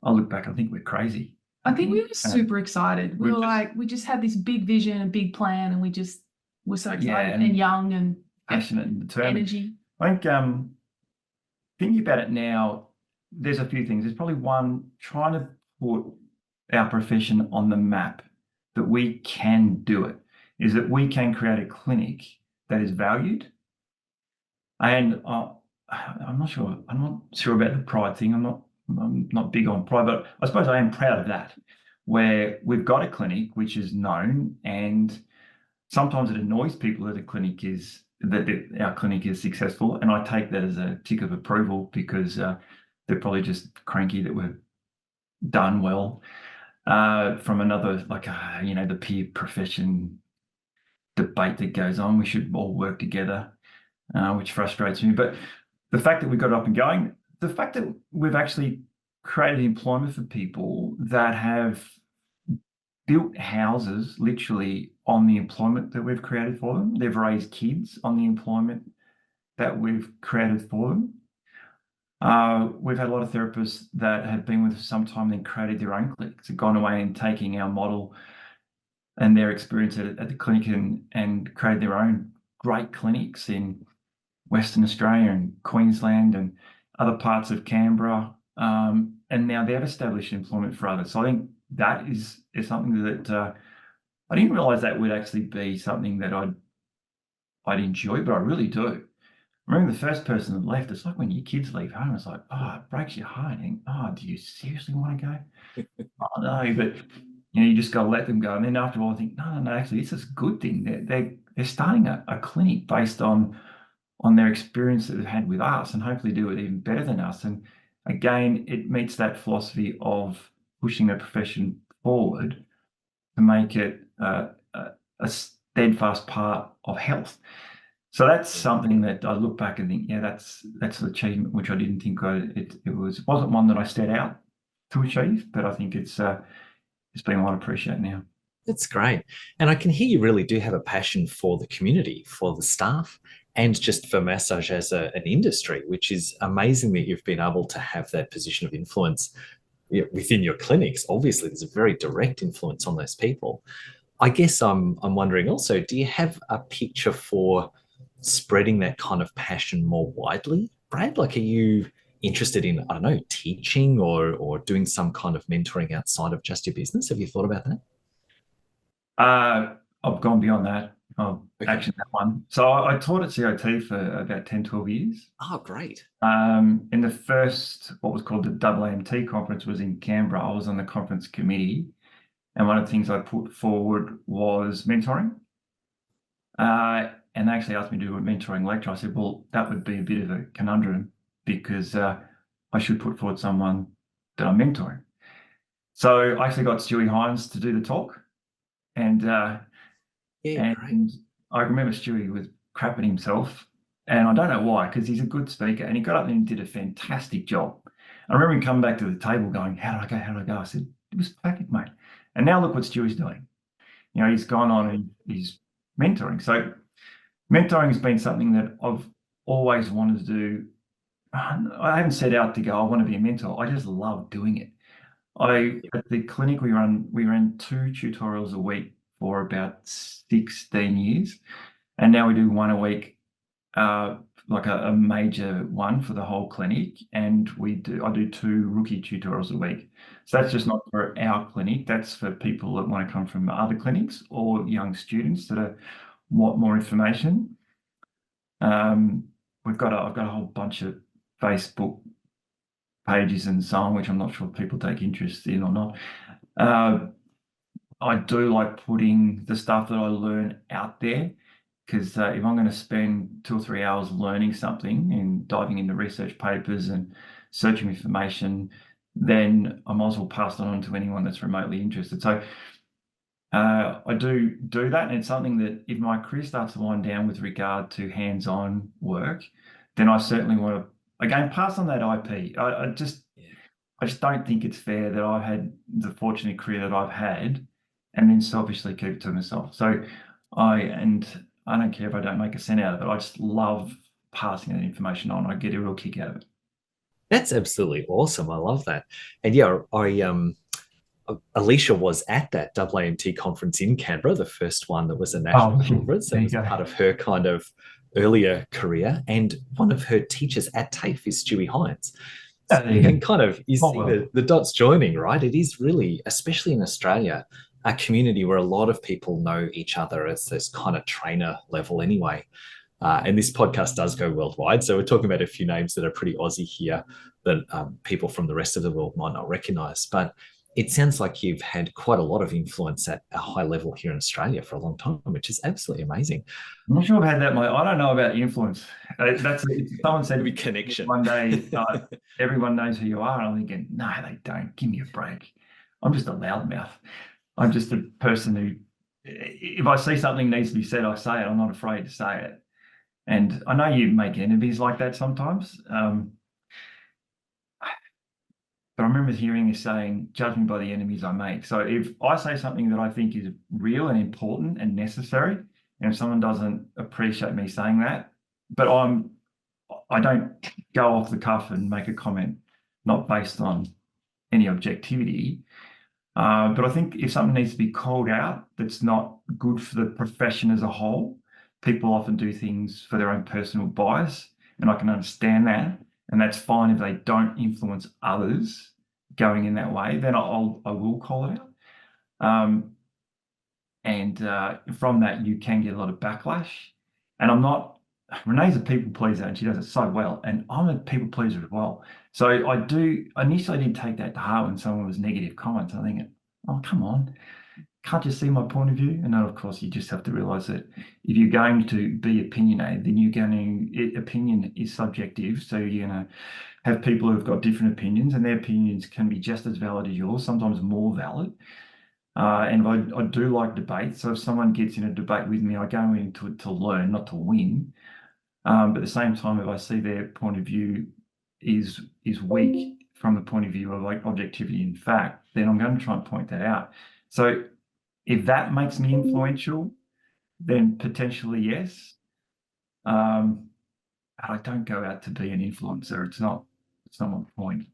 I look back, I think we're crazy. I think we were super excited. We just had this big vision, a big plan, and we just were so excited and young and passionate and determined. Energy. I think thinking about it now, there's a few things. There's probably one, trying to put our profession on the map, that we can do it. is that we can create a clinic that is valued. And I'm not sure about the pride thing. I'm not big on pride, but I suppose I am proud of that, where we've got a clinic which is known, and sometimes it annoys people that our clinic is successful, and I take that as a tick of approval, because they're probably just cranky that we've done well. From another, like the peer profession debate that goes on, we should all work together, which frustrates me. But the fact that we got it up and going, the fact that we've actually created employment for people that have built houses literally on the employment that we've created for them. They've raised kids on the employment that we've created for them. We've had a lot of therapists that have been with us some time and created their own clinics, have gone away and taking our model and their experience at the clinic and created their own great clinics in Western Australia and Queensland and other parts of Canberra. And now they've established employment for others. So I think that is something that I didn't realise that would actually be something that I'd enjoy, but I really do. I remember the first person that left, it's like when your kids leave home, it's like, oh, it breaks your heart. And, oh, do you seriously want to go? Oh, no, but you just got to let them go. And then after a while, I think, no, actually, this is a good thing. They're starting a clinic based on their experience that they've had with us, and hopefully do it even better than us. And again, it meets that philosophy of pushing the profession forward to make it a steadfast part of health. So that's something that I look back and think, yeah, that's an achievement which I didn't think it wasn't one that I set out to achieve, but I think it's being a lot appreciated now. That's great. And I can hear you really do have a passion for the community, for the staff, and just for massage as an industry, which is amazing that you've been able to have that position of influence within your clinics. Obviously, there's a very direct influence on those people. I guess I'm wondering also, do you have a picture for spreading that kind of passion more widely, Brad? Like, are you interested in, I don't know, teaching or doing some kind of mentoring outside of just your business? Have you thought about that? I've gone beyond that. I've actioned that one. So I taught at COT for about 10, 12 years. Oh, great. In the first, what was called the AMT conference, was in Canberra. I was on the conference committee, and one of the things I put forward was mentoring. And they actually asked me to do a mentoring lecture. I said, well, that would be a bit of a conundrum, because I should put forward someone that I'm mentoring. So I actually got Stewie Hines to do the talk. And I remember Stewie was crapping himself, and I don't know why, because he's a good speaker, and he got up there and did a fantastic job. I remember him coming back to the table going, how did I go? I said, it was perfect, mate. And now look what Stewie's doing. He's gone on and he's mentoring. So mentoring has been something that I've always wanted to do. I haven't set out to go, I want to be a mentor. I just love doing it. At the clinic, we ran 2 tutorials a week for about 16 years, and now we do 1 a week, like a major one for the whole clinic, and I do 2 rookie tutorials a week. So that's just not for our clinic, that's for people that want to come from other clinics or young students that want more information. I've got a whole bunch of Facebook pages and so on, which I'm not sure if people take interest in or not. I do like putting the stuff that I learn out there, because if I'm going to spend 2 or 3 hours learning something and diving into research papers and searching information, then I might as well pass it on to anyone that's remotely interested. So I do that, and it's something that if my career starts to wind down with regard to hands-on work, then I certainly want to, again, pass on that IP. I just don't think it's fair that I've had the fortunate career that I've had and then selfishly keep it to myself. So I don't care if I don't make a cent out of it. I just love passing that information on. I get a real kick out of it. That's absolutely awesome. I love that. And yeah, Alicia was at that AMT conference in Canberra, the first one that was a national conference. It was part of her kind of earlier career. And one of her teachers at TAFE is Stewie Hines. So you can kind of, you see the dots joining, right? It is really, especially in Australia, a community where a lot of people know each other as this kind of trainer level anyway. And this podcast does go worldwide. So we're talking about a few names that are pretty Aussie here that people from the rest of the world might not recognize. But it sounds like you've had quite a lot of influence at a high level here in Australia for a long time, which is absolutely amazing. I'm not sure I've had that. I don't know about influence. Someone said Maybe connection. One day, everyone knows who you are. And I'm thinking, no, they don't. Give me a break. I'm just a loudmouth. I'm just a person who, if I see something needs to be said, I say it. I'm not afraid to say it. And I know you make enemies like that sometimes. But I remember hearing you saying, judge me by the enemies I make. So if I say something that I think is real and important and necessary, and if someone doesn't appreciate me saying that, but I don't go off the cuff and make a comment not based on any objectivity. But I think if something needs to be called out that's not good for the profession as a whole, people often do things for their own personal bias, and I can understand that. And that's fine if they don't influence others going in that way, then I will call it out. And from that, you can get a lot of backlash. And Renee's a people pleaser and she does it so well. And I'm a people pleaser as well. So initially I did take that to heart when someone was negative comments. I think, oh, come on. Can't you see my point of view? And then, of course, you just have to realize that if you're going to be opinionated, then opinion is subjective. So you're going to have people who've got different opinions, and their opinions can be just as valid as yours, sometimes more valid. And I do like debate. So if someone gets in a debate with me, I go into it to learn, not to win. But at the same time, if I see their point of view is weak from the point of view of like objectivity and fact, then I'm going to try and point that out. So if that makes me influential, then potentially yes. But I don't go out to be an influencer. It's not my point.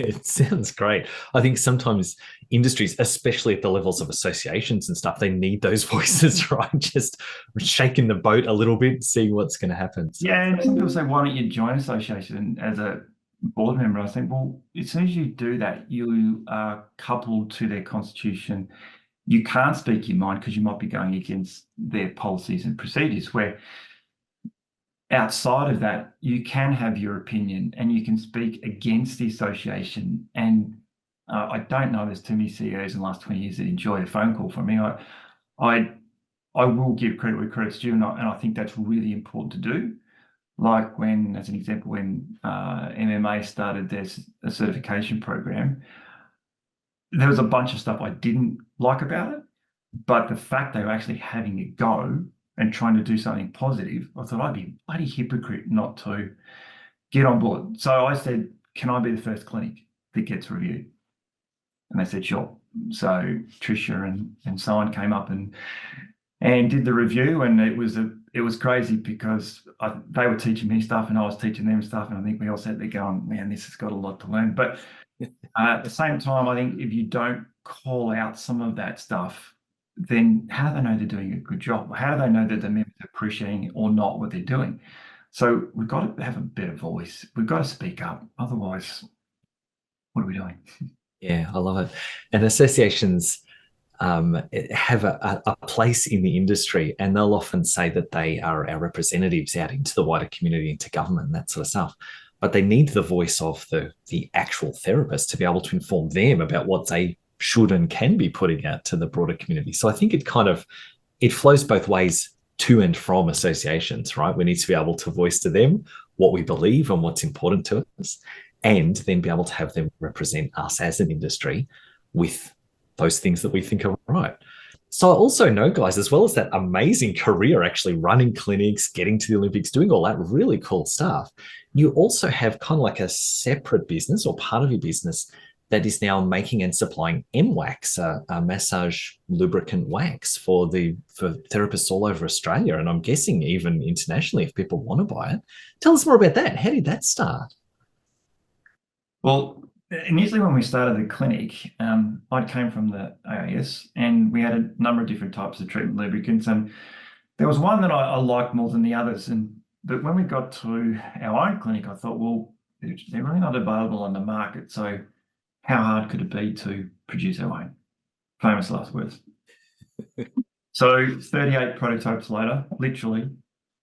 It sounds great. I think sometimes industries, especially at the levels of associations and stuff, they need those voices, right? Just shaking the boat a little bit, seeing what's going to happen. So. Yeah, and some people say, why don't you join an association as a board member? I think, well, as soon as you do that, you are coupled to their constitution. You can't speak your mind because you might be going against their policies and procedures, where outside of that, you can have your opinion and you can speak against the association. And I don't know there's too many CEOs in the last 20 years that enjoy a phone call from me. I will give credit where credit's due, and I think that's really important to do. Like when, as an example, when MMA started their certification program, there was a bunch of stuff I didn't like about it, but the fact they were actually having a go and trying to do something positive, I thought I'd be a bloody hypocrite not to get on board. So I said, can I be the first clinic that gets reviewed? And they said, sure. So Tricia and so on came up and did the review, and it was crazy because they were teaching me stuff and I was teaching them stuff, and I think we all sat there going, man, this has got a lot to learn. But at the same time, I think if you don't call out some of that stuff, then how do they know they're doing a good job? How do they know that the members are appreciating or not what they're doing? So we've got to have a better voice. We've got to speak up. Otherwise, what are we doing? Yeah, I love it. And associations have a place in the industry, and they'll often say that they are our representatives out into the wider community, into government and that sort of stuff. But they need the voice of the actual therapist to be able to inform them about what they should and can be putting out to the broader community. So I think it flows both ways to and from associations, right? We need to be able to voice to them what we believe and what's important to us, and then be able to have them represent us as an industry with those things that we think are right. So I also know, guys, as well as that amazing career actually running clinics, getting to the Olympics, doing all that really cool stuff, you also have kind of like a separate business or part of your business that is now making and supplying MWax, a massage lubricant wax for therapists all over Australia, and I'm guessing even internationally if people want to buy it. Tell us more about that. How did that start? Well, initially when we started the clinic, I came from the AIS, and we had a number of different types of treatment lubricants, and there was one that I liked more than the others. But when we got to our own clinic, I thought, well, they're really not available on the market, so how hard could it be to produce our own? Famous last words. So 38 prototypes later, literally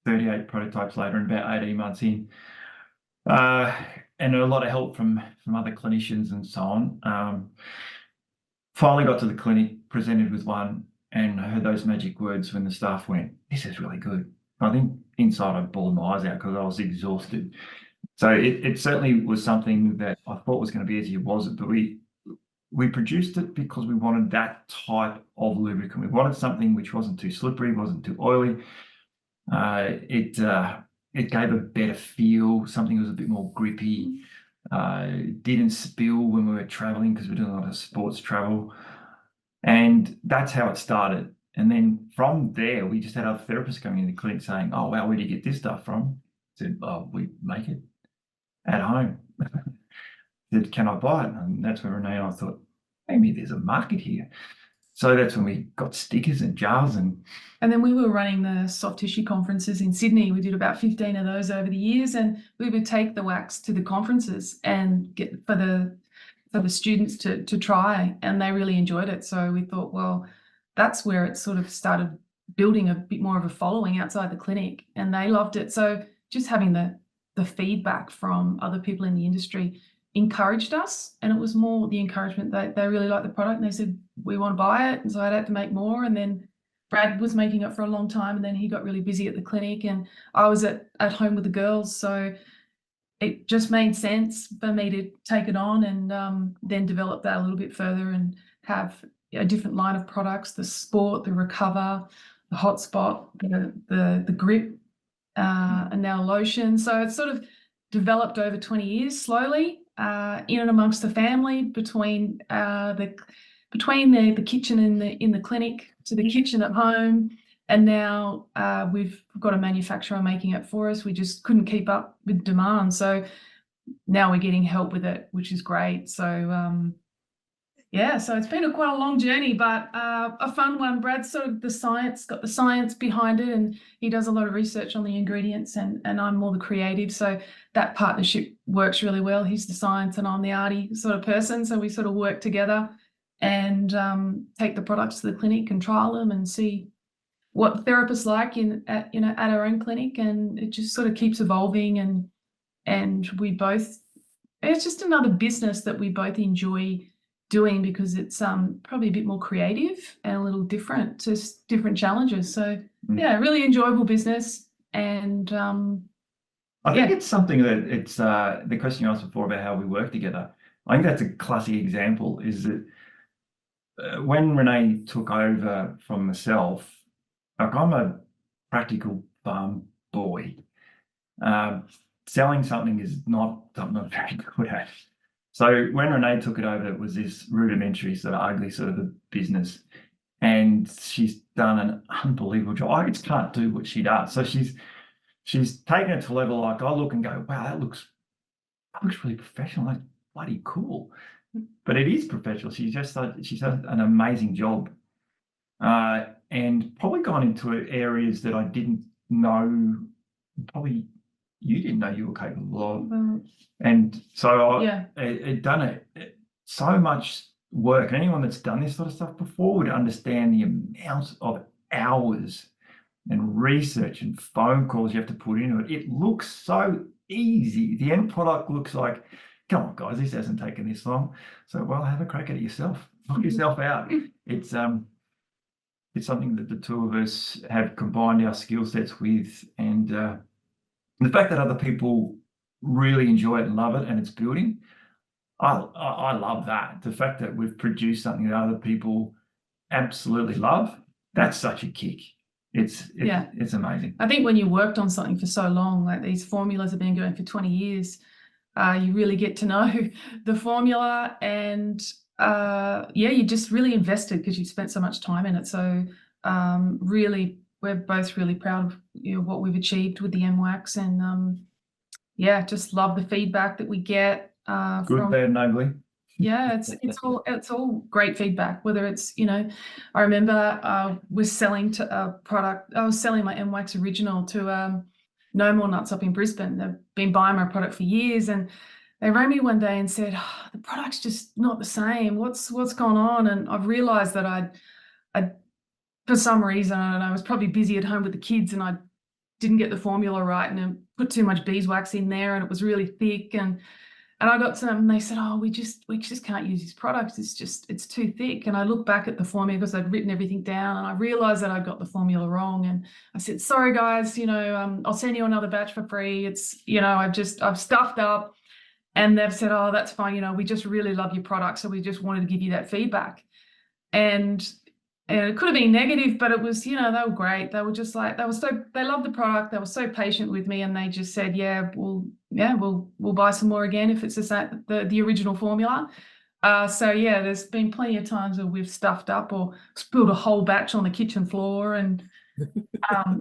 38 prototypes later, and about 18 months in, and a lot of help from other clinicians and so on. Finally got to the clinic, presented with one, and I heard those magic words when the staff went, "This is really good." I think inside I bawled my eyes out because I was exhausted. So it certainly was something that I thought was going to be easy. It wasn't, but we produced it because we wanted that type of lubricant. We wanted something which wasn't too slippery, wasn't too oily. It gave a better feel, something that was a bit more grippy, didn't spill when we were traveling because we're doing a lot of sports travel. And that's how it started. And then from there, we just had other therapists coming in the clinic saying, "Oh, wow, where do you get this stuff from?" I said, "Oh, we make it at home." Said, "Can I buy it?" And that's when Renee and I thought, maybe there's a market here. So that's when we got stickers and jars. And then we were running the soft tissue conferences in Sydney. We did about 15 of those over the years, and we would take the wax to the conferences and get for the students to try, and they really enjoyed it. So we thought, well, that's where it sort of started building a bit more of a following outside the clinic, and they loved it. So just having the feedback from other people in the industry encouraged us, and it was more the encouragement that they really liked the product and they said, "We want to buy it." And so I had to make more, and then Brad was making it for a long time, and then he got really busy at the clinic, and I was at home with the girls, so it just made sense for me to take it on and then develop that a little bit further and have a different line of products: the Sport, the Recover, the Hotspot, the Grip, and now lotion. So it's sort of developed over 20 years slowly, in and amongst the family, between the kitchen in the clinic to the kitchen at home, and now we've got a manufacturer making it for us. We just couldn't keep up with demand, so now we're getting help with it, which is great. So yeah, so it's been quite a long journey, but a fun one. Brad's sort of got the science behind it, and he does a lot of research on the ingredients, and I'm more the creative. So that partnership works really well. He's the science and I'm the arty sort of person. So we sort of work together and take the products to the clinic and trial them and see what therapists like at our own clinic, and it just sort of keeps evolving, and we both, it's just another business that we both enjoy doing because it's probably a bit more creative and a little different, just different challenges. So yeah, really enjoyable business. And I think it's something that it's the question you asked before about how we work together. I think that's a classic example, is that when Renee took over from myself, like, I'm a practical farm boy. Selling something is not something I'm very good at. So when Renee took it over, it was this rudimentary, sort of ugly sort of a business, and she's done an unbelievable job. I just can't do what she does. So she's taken it to a level like I look and go, "Wow, that looks really professional. That's bloody cool." But it is professional. She's done an amazing job, and probably gone into areas that I didn't know. Probably you didn't know you were capable of. And so I'd done it so much work. And anyone that's done this sort of stuff before would understand the amount of hours and research and phone calls you have to put into it. It looks so easy. The end product looks like, come on, guys, this hasn't taken this long. So, well, have a crack at it yourself. Knock yourself out. It's something that the two of us have combined our skill sets with, and the fact that other people really enjoy it and love it, and it's building, I love that. The fact that we've produced something that other people absolutely love, that's such a kick. It's amazing. I think when you worked on something for so long, like these formulas have been going for 20 years, you really get to know the formula, and you just really invested because you spent so much time in it. So really, we're both really proud of what we've achieved with the MWax, and just love the feedback that we get. Good, bad, and ugly. Yeah, it's all great feedback. Whether it's, I remember was selling a product. I was selling my MWax Original to No More Nuts up in Brisbane. They've been buying my product for years, and they rang me one day and said, oh, the product's just not the same. What's gone on? And I've realized that I'd for some reason, I don't know, I was probably busy at home with the kids and I didn't get the formula right and put too much beeswax in there and it was really thick. And I got some, and they said, oh, we just can't use this product. It's too thick. And I looked back at the formula because I'd written everything down and I realized that I got the formula wrong. And I said, sorry guys, I'll send you another batch for free. It's, I've stuffed up. And they've said, oh, that's fine. We just really love your product. So we just wanted to give you that feedback. And it could have been negative, but it was, they were great. They were just like, they loved the product. They were so patient with me and they just said, we'll buy some more again if it's the original formula. So yeah, there's been plenty of times where we've stuffed up or spilled a whole batch on the kitchen floor and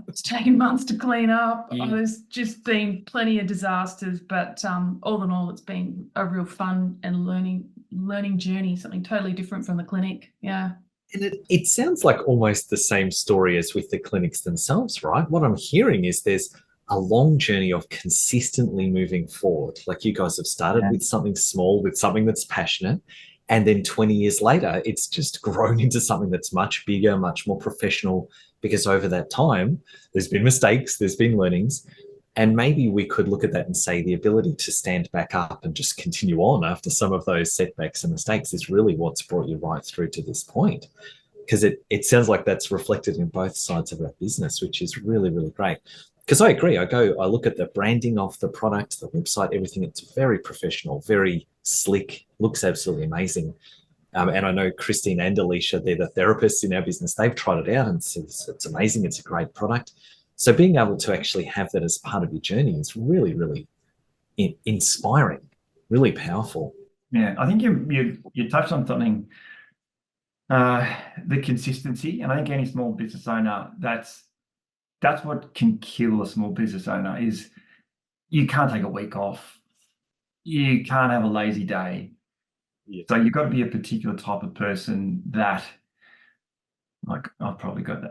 it's taken months to clean up. Yeah. There's just been plenty of disasters, but all in all, it's been a real fun and learning journey, something totally different from the clinic. Yeah. And it sounds like almost the same story as with the clinics themselves, right? What I'm hearing is there's a long journey of consistently moving forward. Like you guys have started with something small, with something that's passionate, and then 20 years later, it's just grown into something that's much bigger, much more professional, because over that time, there's been mistakes, there's been learnings, and maybe we could look at that and say the ability to stand back up and just continue on after some of those setbacks and mistakes is really what's brought you right through to this point. Because it sounds like that's reflected in both sides of our business, which is really, really great. Because I agree, I look at the branding of the product, the website, everything. It's very professional, very slick, looks absolutely amazing. And I know Christine and Alicia, they're the therapists in our business. They've tried it out and it's amazing. It's a great product. So being able to actually have that as part of your journey is really, really inspiring, really powerful. Yeah, I think you touched on something, the consistency. And I think any small business owner, that's what can kill a small business owner is you can't take a week off. You can't have a lazy day. Yeah. So you've got to be a particular type of person that, like, I've probably got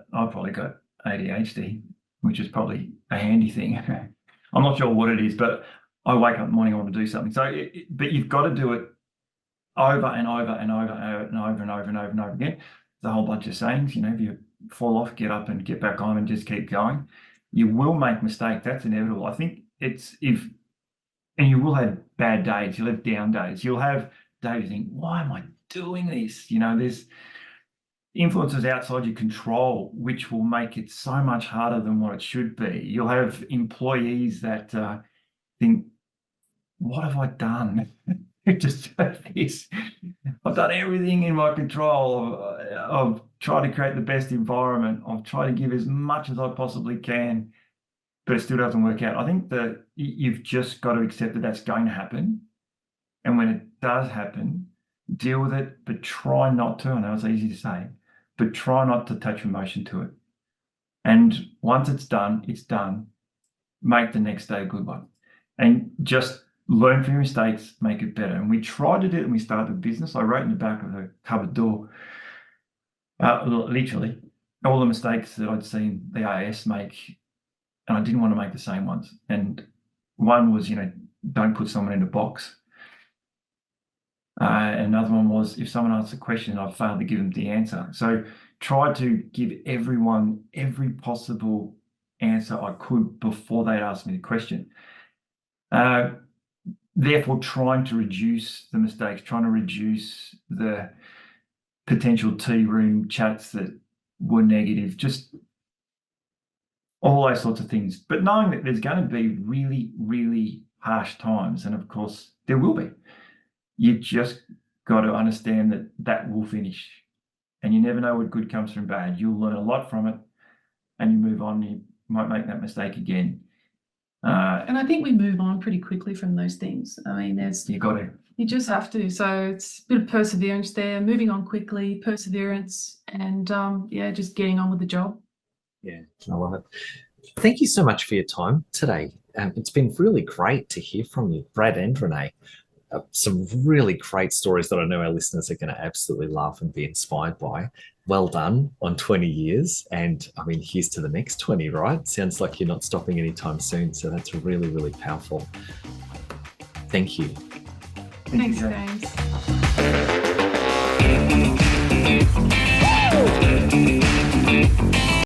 ADHD, which is probably a handy thing. I'm not sure what it is, but I wake up in the morning, I want to do something. So, but you've got to do it over and over and over and over and over and over and over again. There's a whole bunch of sayings, if you fall off, get up and get back on and just keep going. You will make mistakes. That's inevitable. I think and you will have bad days. You'll have down days. You'll have days you think, why am I doing this? There's influences outside your control, which will make it so much harder than what it should be. You'll have employees that think, what have I done? Just this. I've done everything in my control. I've tried to create the best environment. I've tried to give as much as I possibly can, but it still doesn't work out. I think that you've just got to accept that that's going to happen. And when it does happen, deal with it, but try not to. I know it's easy to say, but try not to attach emotion to it. And once it's done, it's done. Make the next day a good one. And just learn from your mistakes, make it better. And we tried to do it when we started the business. I wrote in the back of the cupboard door, literally, all the mistakes that I'd seen the AIS make, and I didn't want to make the same ones. And one was, don't put someone in a box. Another one was, if someone asks a question, I've failed to give them the answer. So try to give everyone every possible answer I could before they'd ask me the question. Therefore, trying to reduce the mistakes, trying to reduce the potential tea room chats that were negative, just all those sorts of things. But knowing that there's going to be really, really harsh times, and of course there will be. You just got to understand that will finish. And you never know what good comes from bad. You'll learn a lot from it and you move on. You might make that mistake again. And I think we move on pretty quickly from those things. I mean, you got to. You just have to. So it's a bit of perseverance there, moving on quickly, perseverance, and just getting on with the job. Yeah, I love it. Thank you so much for your time today. It's been really great to hear from you, Brad and Renee. Some really great stories that I know our listeners are going to absolutely love and be inspired by. Well done on 20 years. And I mean, here's to the next 20, right? Sounds like you're not stopping anytime soon. So that's really, really powerful. Thank you. Thanks, you, James.